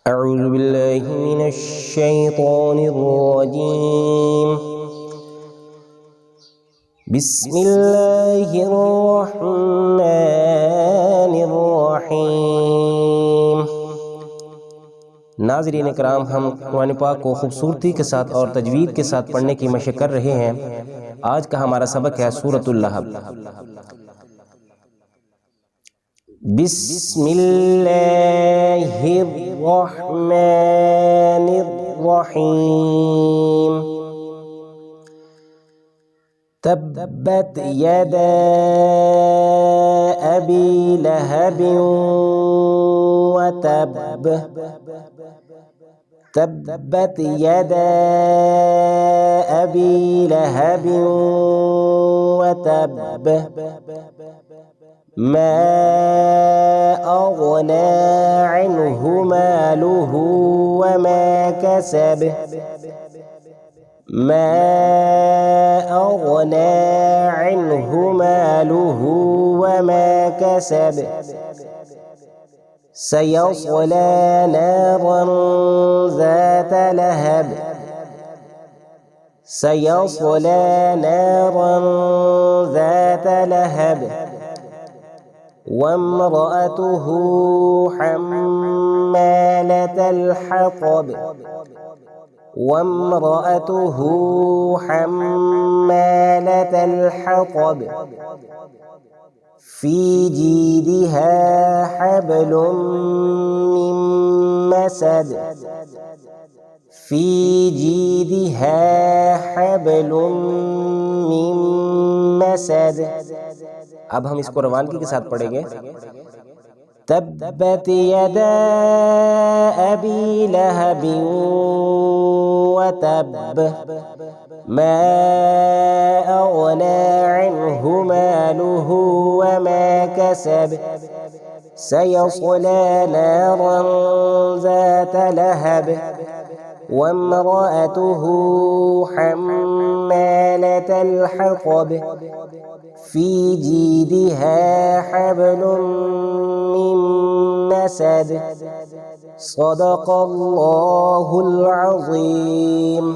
أعوذ بالله من الشيطان الرجيم بسم الله الرحمن الرحيم। नाज़रीन इकराम, हम कुरान पाक को खूबसूरती के साथ और तजवीद के साथ पढ़ने की मशक़ कर रहे हैं। आज का हमारा सबक है सूरतुल लहब। बिस्मिल्लाहिर्रहमानिर्रहीम। तब्बत यदा अबी लहबिन व तब। तब्बत यदा अबी लहबिन व तब। मा अग़ना अन्हु मालुहु व मा कसब। मा अग़ना अन्हु मालुहु व मा कसब। सयस्ला नारन ज़ात लहब। सयस्ला नारन ज़ात लहब। वम्रअतुहु हम्मालतल हतब। वम्रअतुहु हम्मालतल हतब। फी जीदिहा हब्लुम मिन मसद। फी जीदिहा हब्लुम मिन मसद। अब हम इसको रवानगी के साथ पढ़ेंगे। तब्बत यदा अबी लहबिन व तब। मा अग़ना अन्हु मालुहु व मा कसब। सयस्ला नारन ज़ात लहब। वम्रअतुहु हम्मालतल हतब। फी जीदिहा हब्लुम मिन मसद। सदक़ल्लाहुल अज़ीम।